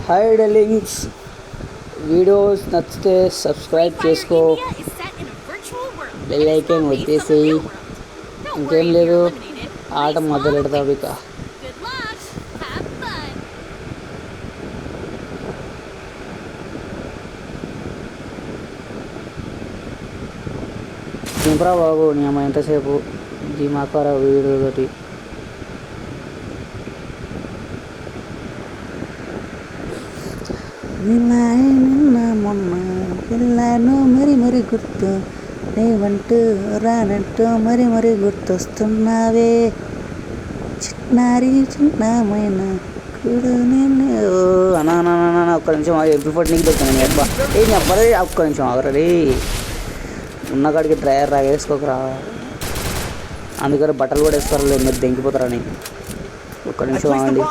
Hi darlings, videos నచ్చితే subscribe చేసుకో, bell icon వచ్చేసి ఇంకేం లేదు. ఆట మొదలెడతాం ఇక. దింపరా బాబు, నీ అమ్మ ఎంతసేపు దిమాకారా వీడియో తోటి. నిన్న మొన్న పిల్లను మరి గుర్తు, నీవంటూ రానంటూ మరి గుర్తొస్తున్నావే, చిన్నమైన అన్నా ఒక్క నిమిషం ఎప్పుడు నీకు దొరుకుతాను నీ అబ్బా. నీ అబ్బాయి ఒక్క నిమిషం ఆగరది. ఉన్నకాడికి డ్రైవర్ వేసుకోకరా, అందుకని బట్టలు కూడా వేసుకోరు, మీరు దెంకిపోతారని. ఒక్క నిమిషం ఆగండి.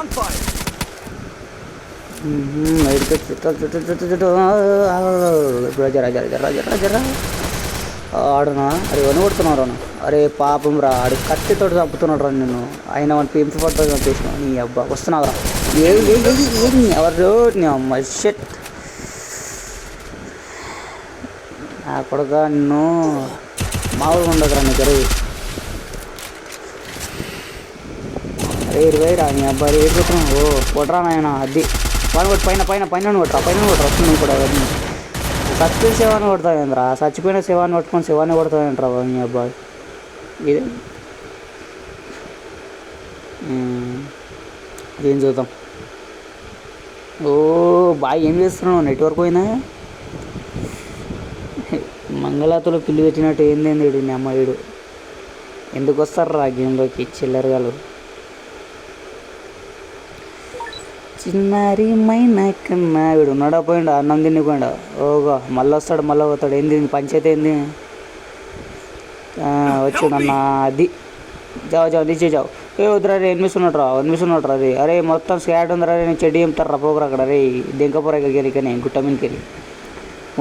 రాజరా ఆడునా, అరే వని కొడుతున్నావు రా. అరే పాపం రా, ఆడు కత్తితో చంపుతున్నాడు రా నిన్ను. ఆయన వాడిని పెంపు పడుతుంది చంపేసిన. నీ అబ్బా వస్తున్నావు రా. ఎవరు నీ అమ్మ షెట్ నా కొడుక, నిన్ను మామూలుగా ఉండదురా నీకు. అరే 20 రా నీ అబ్బాయి ఏడుతున్నావు. ఓ కొట్టరా నాయన, అది వాడిని కొట్టి పైన కొట్టరా వస్తుంది కూడా. చచ్చిపోయిన శవాన్ని కొడతావేంద్రా, చచ్చిపోయిన శవాన్ని పట్టుకొని శవాన్ని కొడతావేంట్రా నీ అబ్బాయి. ఇదే ఏం చూద్దాం. ఓ బాగా ఏం చేస్తున్నావు, నెట్వర్క్ పోయినా మంగళాతలో పిల్లి పెట్టినట్టు ఏందేంది వీడు నీ అమ్మ. వీడు ఎందుకు వస్తారా గేమ్లోకి చిల్లరగాలు. చిన్నారి మైనా కన్నా వీడు ఉన్నాడా పోయిండా, అన్నం తినిపోయిండా. ఓగా మళ్ళీ వస్తాడు మళ్ళీ పోతాడు. ఏంది పంచాయతీ ఏంది వచ్చిందన్న. అది జావు తీసే జావు. ఏ వద్దురా రే, ఎనిమిస్ ఉన్నట్రా రే. అరే మొత్తం స్కాడ్ ఉందిరా, నేను చెడ్డి చెప్తారా పోకరా అక్కడ రే. దెంకపోరా గెలికని గుట్ట మీదకి వెళ్ళి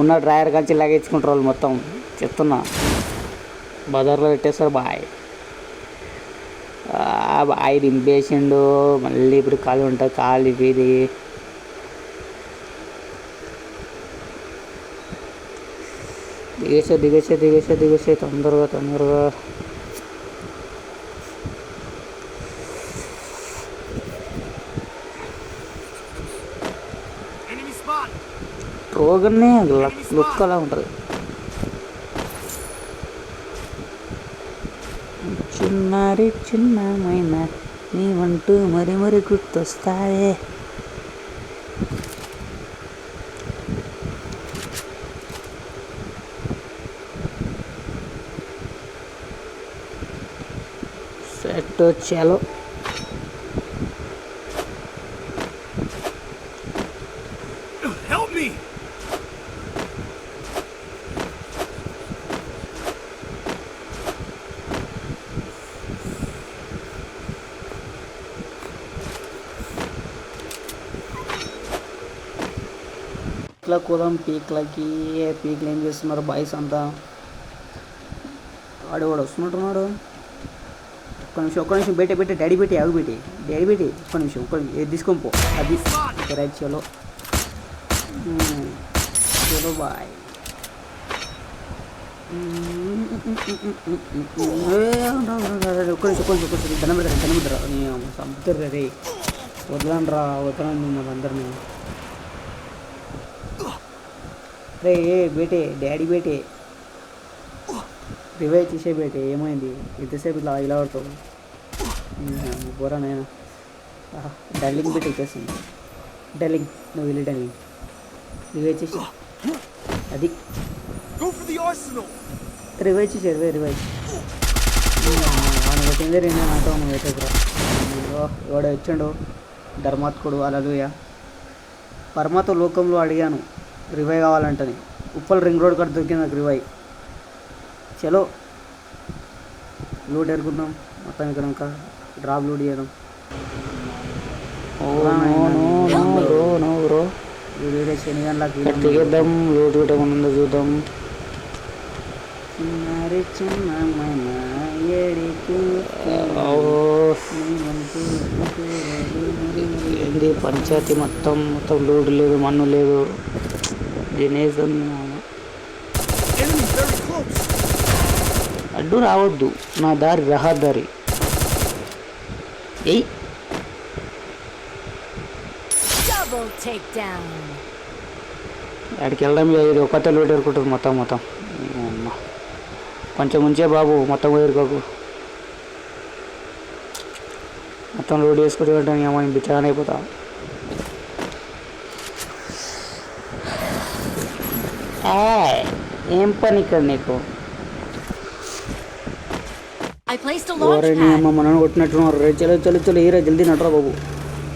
ఉన్న డ్రైవర్ కంచి లాగేసుకుంటారు వాళ్ళు మొత్తం. చెప్తున్నా బజార్లో పెట్టేస్తారు. బాయ్ దింపేసిండు. మళ్ళీ ఇప్పుడు ఖాళీ ఉంటుంది, ఖాళీ ఇది. దిగేసే తొందరగా. రోగన్నే లుక్ అలా ఉంటుంది. చిన్నమైన నీవంటూ మరి గుర్తొస్తాయే. సెట్ చలో. ఇట్లా కూదాం పీక్లకి. పీక్లు ఏం చేస్తున్నారు బాయ్స్ అంతా. వాడు వస్తున్నట్టున్నాడు. ఒక్క నిమిషం పెట్టి డాడీ పెట్టి ఒక్క నిమిషం తీసుకొని పో. అది రైట్ చలో బాయ్. ఒక్క నిమిషం ధనం పెడతారా చంపుతారు రే. వదలండి మిమ్మల్ని అందరినీ. రే బేటే డాడీ బేటే రివైవ్ చేసే బేటే. ఏమైంది ఎంతసేపు ఇలా పడతావు పోరా నేను. డార్లింగ్ బేటే ఇచ్చేస్తుంది. డార్లింగ్ నువ్వు వెళ్ళి డార్లింగ్ రివైవ్ చేసి. అది రివైవ్ చేసే రివైవ్ వాడిని కొట్టిందే 2 నాతో పెట్టకురా. ఎవడో వచ్చిండు ధర్మాత్కుడు. అలలుయ పరమాత్మ లోకంలో అడిగాను రివైవ్ కావాలంటని. ఉప్పల్ రింగ్ రోడ్ కట్ట దొరికింది నాకు రివైవ్. చలో లూట్ ఎరుకుందాం మొత్తం. ఇక్కడ డ్రాప్ లూట్ చేయడం. శనిగండ్లకి లూట్ పెట్టకుండా చూద్దాం. ఏంది పంచాయతీ మొత్తం మొత్తం లోడు లేదు మన్ను లేదు దినేస్తుంది. అడ్డు రావద్దు నా దారి రహదారి. ఎయ్ అక్కడికి వెళ్ళడం ఇది ఒక్కతే లోటు ఎరుకుంటుంది మొత్తం మొత్తం. కొంచెం ముంచే బాబు మొత్తం ఎరుకోకు. మొత్తం లోడ్ చేసుకుంటూ ఉంటాను ఏమో బిచ్చగానే అయిపోతా. ఏం పని ఇక్కడ నీకు? ఎవరైనా అమ్మ మనల్ని కొట్టినట్టున్నారు. రే చలో చలో చలో ఏరా జల్దీ నటరా బాబు.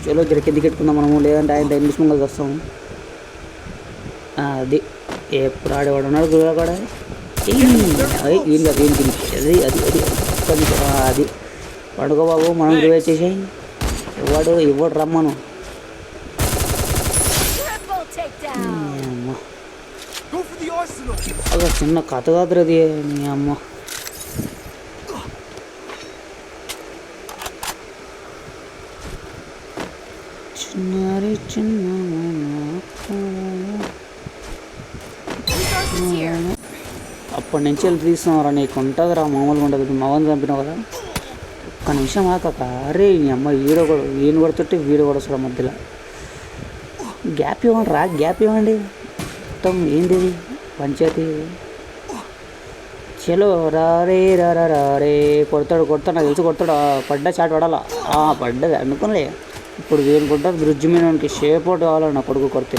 చలో జర కిందికి ఎట్టుకుందాం మనము, లేదంటే ఆయన 10 నిమిషం కలిసి వస్తాము. అది ఎప్పుడు ఆడేవాడు ఉన్నాడు గురుగా కూడా. ఏం కాదు ఏం తిని అది అది అది అది పడుకో బాబు. మనం రివైవ్ చేసేయి. ఇవ్వడు రమ్మను. అదే చిన్న కథ కాదు అది. నీ అమ్మ చిన్నారి చిన్న అప్పటి నుంచి వెళ్ళి తీస్తున్నారా? నీకు ఉంటుందిరా, మామూలుగా ఉంటుంది. మగని చంపినావు కదా. ఒక్క నిమిషం ఆకాక అరే నీ అమ్మ వీడియో కూడా ఈయన కొడుతుంటే వీడియో కూడా వస్తాడు మధ్యలో. గ్యాప్ ఇవ్వండి రా, గ్యాప్ ఇవ్వండి. మొత్తం ఏంది పంచాయతీ. చలో రారే రారే. కొడతాడు నాకు తెలిసి కొడతాడు. పడ్డా చాట్ పడాలా? పడ్డది అనుకోలే. ఇప్పుడు వేనుకుంటారు బ్రిడ్జ్ మీద మనకి షేప్ అవుట్ కావాలి నా కొడుకు కొడితే.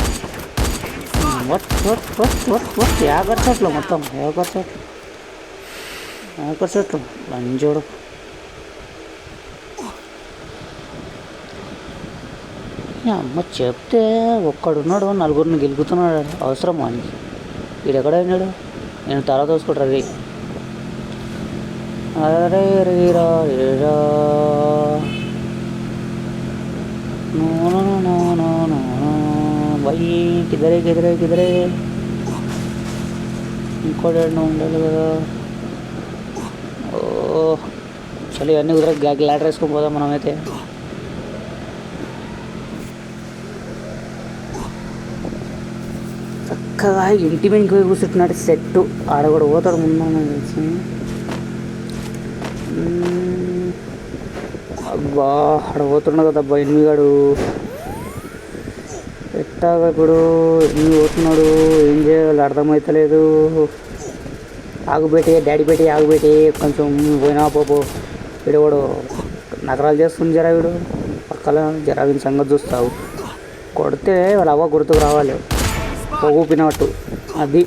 యాకర్చట్లు మొత్తం యాకర్చట్లు లంచోడు. అమ్మ చెప్తే ఒక్కడున్నాడు నలుగురిని గెలుపుతున్నాడు. అవసరం వానికి. వీడెక్కడ అయినాడు? నేను తల తోసుకుంటారు. రే అరే రీరా రీరా భయ్ కిదరే ఇంకోటి ఉండాలి కదా. చలి అన్నీ కుదర గ్లాడర్ వేసుకొని పోదాం మనమైతే. చక్కగా ఇంటి మీదకి పోయి కూర్చుంటున్నాడు సెట్టు. ఆడ కూడా పోతాడు ముందు తెలిసి. అబ్బా ఆడ పోతున్నాడు కదా అబ్బా ఎనిమిగాడు. ఎట్టాగా ఇప్పుడు ఎన్ని పోతున్నాడు, ఏం చేయాలి అర్థమవుతలేదు. ఆగుబెట్టి డాడీ పెట్టి ఆగుబెట్టి కొంచెం పోయినా పోపో. వీడు కూడా నగరాలు చేస్తుంది జరా. వీడు పక్కన జరా వీని సంగతి చూస్తావు. కొడితే వాళ్ళ అవ్వ గుర్తుకు రావాలి. ఊపినట్టు అది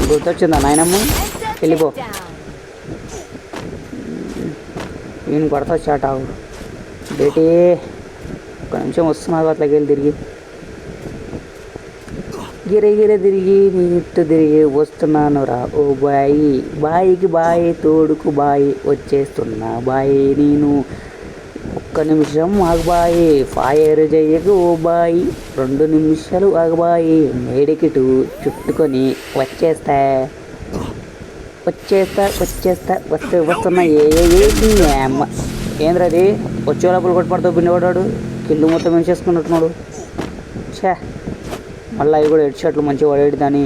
గుర్తొచ్చిందా నాయనమ్మ? వెళ్ళిపో. ఈయన కొడతా స్టార్ట్ ఆగు బేటీ. ఒక నిమిషం వస్తున్నావు అట్లకి వెళ్ళి తిరిగి గిరగిర తిరిగి నీట్టు తిరిగి వస్తున్నాను రా ఓ బాయి. బాయికి బాయి తోడుకు బాయి వచ్చేస్తున్నా బాయి. నేను ఒక్క నిమిషం ఆగుబాయి. ఫైర్ చెయ్యకు ఓ బాయి. 2 నిమిషాలు ఆగుబాయి. మేడికిటు చుట్టుకొని వచ్చేస్తా వస్తున్నా. ఏంటి అమ్మ ఏంద్ర అది? వచ్చే లోపల కొట్టుపడతావు పిన్నవాడు. కిల్లు మొత్తం ఏం చేసుకున్నట్టున్నాడు. ఛా మళ్ళీ అవి కూడా హెడ్ షర్ట్లు మంచిగా పడేది. దాన్ని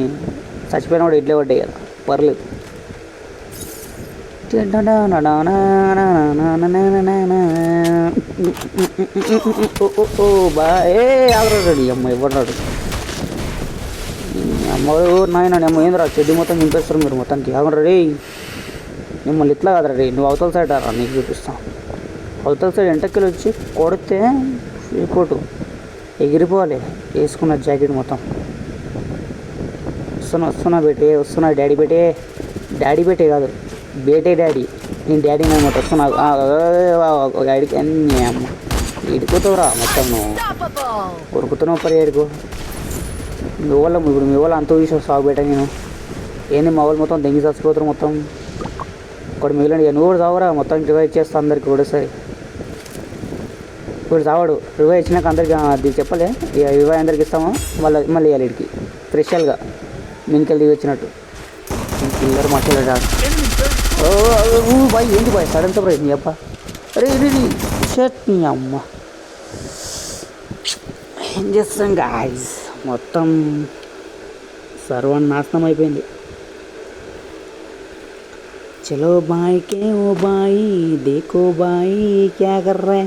చచ్చిపోయిన కూడా ఇడ్లే పడ్డాయి కదా, పర్లేదు. ఆగరాడు అమ్మ ఇవ్వరాడు. అమ్మడు నాయన అమ్మ ఏంద్రా చెడ్డి మొత్తం నింపేస్తారు మీరు మొత్తానికి. ఆగరా రే మిమ్మల్ని ఇట్లా కాదరా రే. నువ్వు అవతల సైడ్ రా నీకు చూపిస్తాను. అవతల సైడ్ ఎంటకెళ్ళి వచ్చి కొడితే రిపోర్టు ఎగిరిపోవాలి. వేసుకున్న జాకెట్ మొత్తం. వస్తున్నా బేటే వస్తున్నా. డాడీ బేటే కాదు బేటే డాడీ. నేను డాడీ అనమాట. వస్తున్నా డాడీకి అన్నీ అమ్మ ఇడుకుతావురా మొత్తం. నువ్వు ఉరుకుతున్నావు పరి ఏడుకో. మీ వాళ్ళ ఇప్పుడు మీ వాళ్ళు అంత చూసి సాగు బేట. నేను ఏంది మా వాళ్ళు మొత్తం దెంగి చచ్చిపోతారు మొత్తం. ఒకటి మిగిలిన నువ్వు కూడా చావరా మొత్తం రివైవ్ చేస్తా అందరికి కూడా. సరే ఇప్పుడు చావాడు. రివైవ్ ఇచ్చినాక అందరికి అది చెప్పలే. ఇక రివైవ్ అందరికి ఇస్తామా మళ్ళీ ఇవ్వాలి వీడికి స్పెషల్గా మీనికెళ్ళి దిగి వచ్చినట్టు. పిల్లలు మాట్లాడారు. బాయ్ ఏంటి బాయ్ సడన్ సర్ప్రైజ్ నీ అబ్బా. అరే షర్ట్ నీ అమ్మ ఏం చేస్తాం గాయ్స్, మొత్తం సర్వనాశనం అయిపోయింది. చలో బాయ్ కే ఓ బాయ్ దేఖో బాయ్ క్యా కర్ రే.